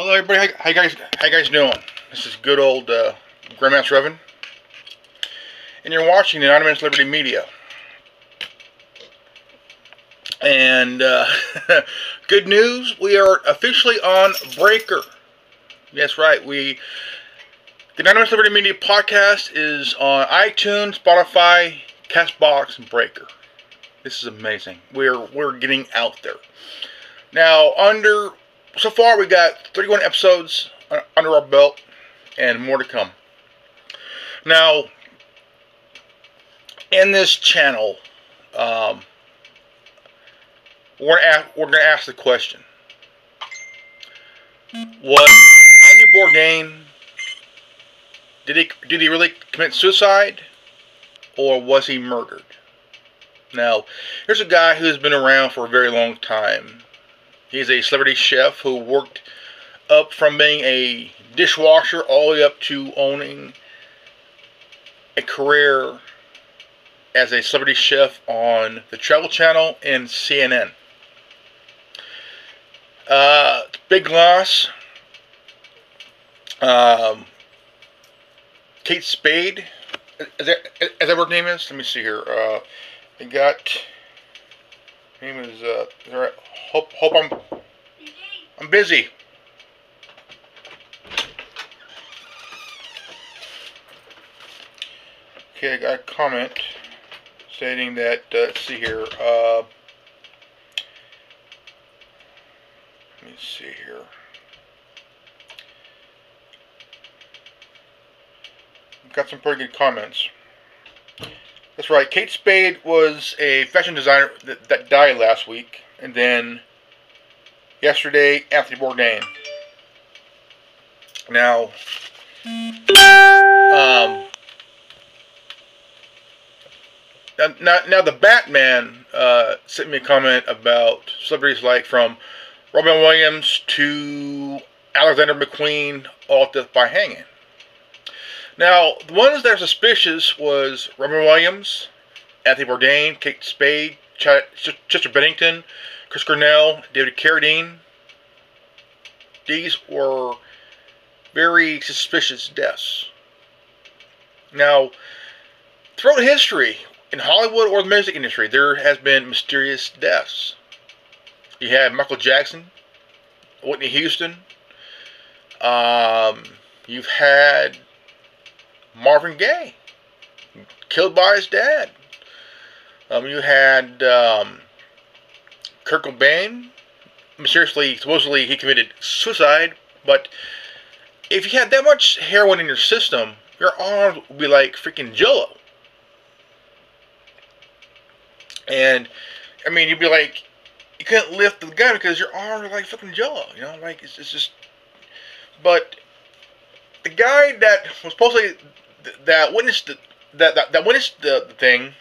Hello, everybody. How you guys doing? This is good old Grandmaster Evan, and you're watching the Anonymous Liberty Media. And good news, we are officially on Breaker. That's right. The Anonymous Liberty Media podcast is on iTunes, Spotify, Castbox, and Breaker. This is amazing. We're getting out there now. So far, we got 31 episodes under our belt, and more to come. Now, in this channel, we're gonna ask the question: was Andy Bourdain, did he really commit suicide, or was he murdered? Now, here's a guy who's been around for a very long time. He's a celebrity chef who worked up from being a dishwasher all the way up to owning a career as a celebrity chef on the Travel Channel and CNN. Big loss. Kate Spade. Is that what her name is? Let me see here. Her name is right? Hope I'm busy. Okay, I got a comment stating that, let's see here, let me see here. Got some pretty good comments. That's right, Kate Spade was a fashion designer that died last week, and then yesterday, Anthony Bourdain. Now, now the Batman sent me a comment about celebrities like from Robin Williams to Alexander McQueen, all death by hanging. Now, the ones that are suspicious was Robin Williams, Anthony Bourdain, Kate Spade, Chester Bennington, Chris Cornell, David Carradine. These were very suspicious deaths. Now, throughout history, in Hollywood or the music industry, there has been mysterious deaths. You had Michael Jackson, Whitney Houston. You've had Marvin Gaye, killed by his dad. You had Kurt Cobain. Supposedly he committed suicide. But if you had that much heroin in your system, your arms would be like freaking Jello. And I mean, you'd be like, you couldn't lift the gun because your arms are like fucking Jello. You know, like it's just. But the guy that was supposedly that witnessed the thing,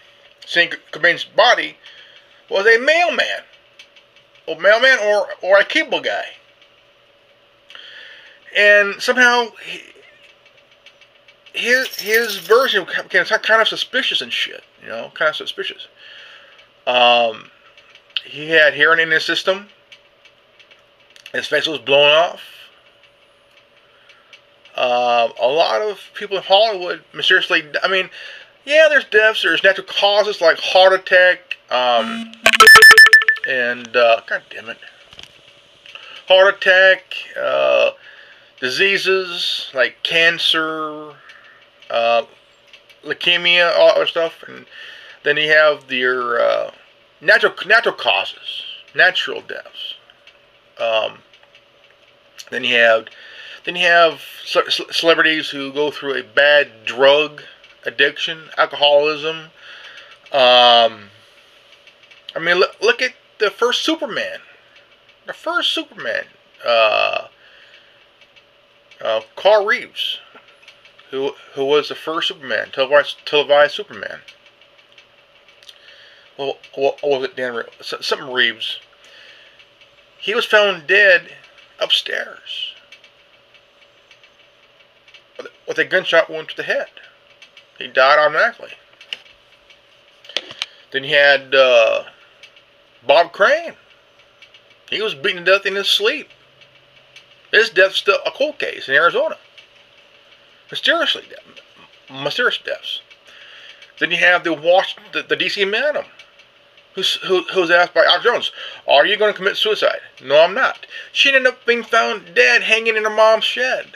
seeing Cobain's body, was a mailman, or a cable guy, and somehow his version became kind of suspicious and shit. You know, kind of suspicious. He had heroin in his system. His face was blown off. A lot of people in Hollywood mysteriously, I mean, yeah, there's deaths, there's natural causes like heart attack, and, god damn it, heart attack, diseases like cancer, leukemia, all that other stuff, and then you have your, natural causes, natural deaths. Then you have celebrities who go through a bad drug addiction, alcoholism. I mean, look at the first Superman. The first Superman, Carl Reeves, who was the first Superman, televised Superman. Well, what was it, Dan? Something Reeves. He was found dead upstairs with a gunshot wound to the head. He died automatically. Then you had Bob Crane. He was beaten to death in his sleep. His death's still a cold case in Arizona. Mysterious deaths. Then you have the D.C. Madam, who's asked by Alex Jones, "Are you going to commit suicide?" "No, I'm not." She ended up being found dead, hanging in her mom's shed,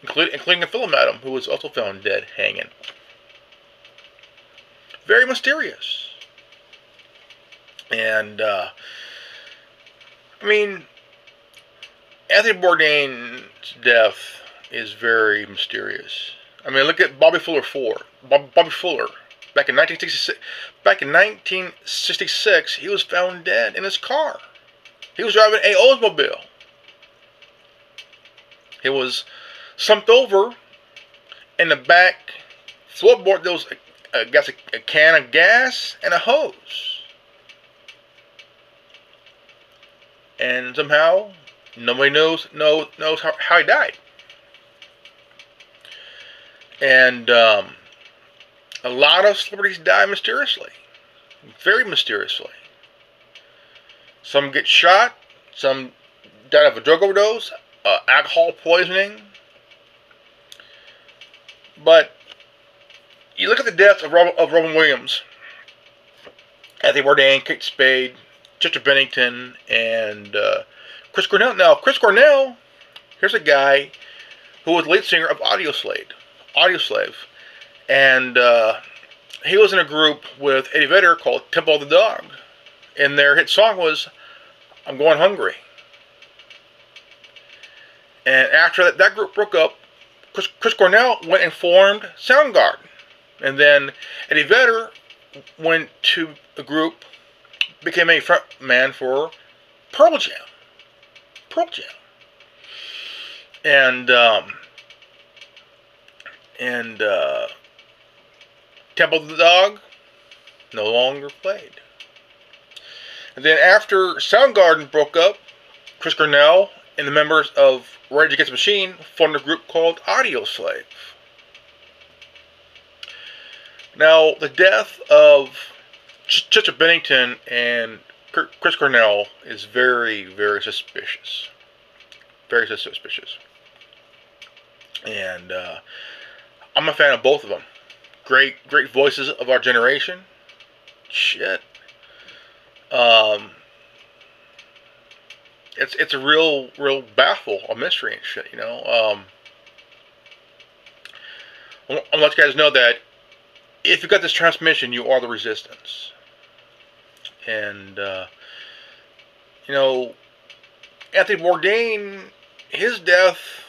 including a fellow madam who was also found dead, hanging. Very mysterious. And I mean, Anthony Bourdain's death is very mysterious. I mean, look at Bobby Fuller 4. Bobby Fuller, back in 1966, he was found dead in his car. He was driving a Oldsmobile. He was slumped over. In the back floorboard, there was a can of gas and a hose. And somehow, nobody knows how he died. And a lot of celebrities die mysteriously. Very mysteriously. Some get shot. Some died of a drug overdose. Alcohol poisoning. But you look at the deaths of Robin Williams, Anthony Bourdain, Kate Spade, Chester Bennington, and Chris Cornell. Now, Chris Cornell, here's a guy who was the lead singer of Audioslave. And he was in a group with Eddie Vedder called Temple of the Dog. And their hit song was "I'm Going Hungry." And after that group broke up, Chris Cornell went and formed Soundgarden. And then Eddie Vedder went to a group, became a front man for Pearl Jam. And Temple of the Dog no longer played. And then after Soundgarden broke up, Chris Cornell and the members of Rage Against the Machine formed a group called Audioslave. Now, the death of Chester Bennington and Chris Cornell is very, very suspicious. Very suspicious. And I'm a fan of both of them. Great voices of our generation. Shit. It's a real baffle, a mystery and shit, you know. I'll let you guys know that if you got this transmission, you are the resistance. And you know, Anthony Bourdain, his death,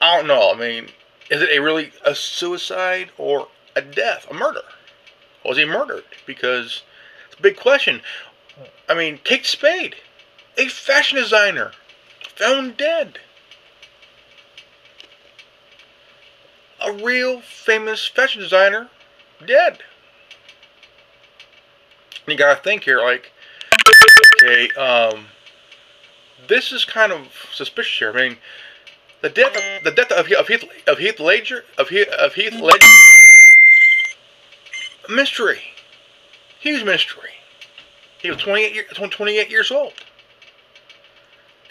I don't know. I mean, is it a suicide or a death, a murder? Was he murdered? Because it's a big question. I mean, Kate Spade, a fashion designer, found dead. A real famous fashion designer, dead. And you gotta think here, like, okay, this is kind of suspicious here. I mean, the death of Heath Ledger, mystery, huge mystery. He was 28 years old,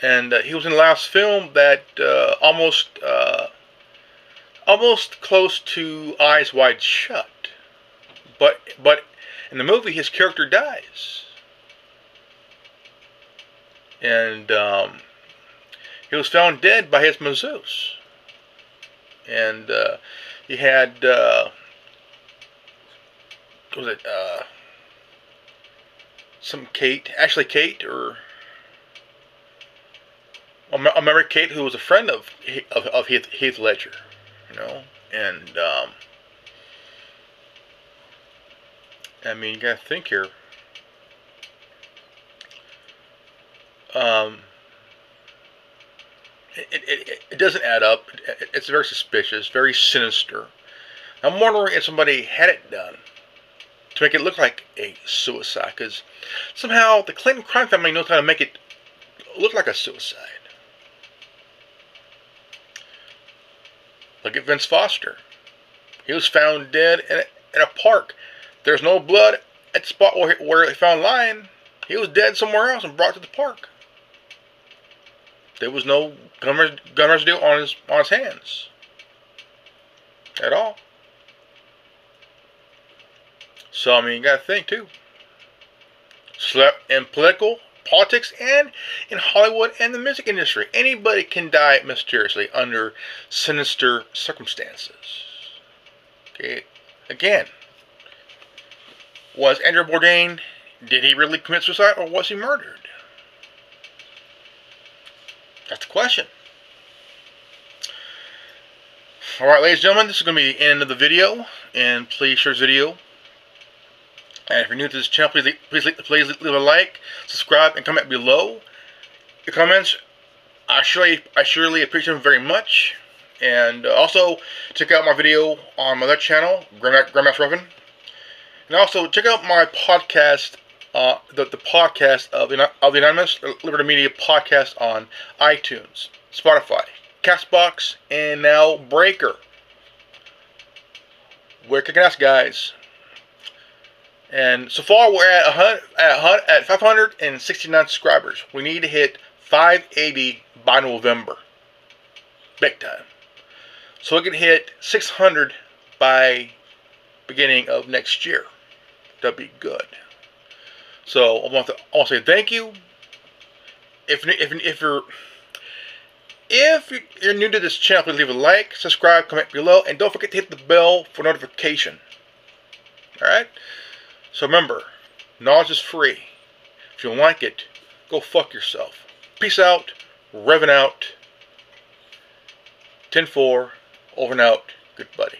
and he was in the last film that almost close to Eyes Wide Shut, but in the movie his character dies, and he was found dead by his masseuse, and he had Kate, or I remember Kate, who was a friend of Heath Ledger, you know, and I mean, you gotta think here. It doesn't add up. It's very suspicious, very sinister. I'm wondering if somebody had it done to make it look like a suicide, because somehow the Clinton crime family knows how to make it look like a suicide. Look at Vince Foster. He was found dead in a park. There's no blood at the spot where they found lying. He was dead somewhere else and brought to the park. There was no gun residue on his hands at all. So I mean, you got to think too. In politics, and in Hollywood and the music industry, anybody can die mysteriously under sinister circumstances. Okay, again, was Andrew Bourdain, did he really commit suicide, or was he murdered? That's the question. Alright, ladies and gentlemen, this is going to be the end of the video, and please share this video. And if you're new to this channel, please leave a like, subscribe, and comment below. Your comments, I surely appreciate them very much. And also, check out my video on my other channel, Grandmaster Ruffin. And also, check out my podcast, the podcast of the Anonymous Liberty Media podcast on iTunes, Spotify, Castbox, and now Breaker. We're kicking ass, guys. And so far, we're at 569 subscribers. We need to hit 580 by November. Big time. So we can hit 600 by beginning of next year. That'd be good. So I want to say thank you. If you're new to this channel, please leave a like, subscribe, comment below, and don't forget to hit the bell for notification. All right. So remember, knowledge is free. If you don't like it, go fuck yourself. Peace out, Revving out, 10-4, over and out, good buddy.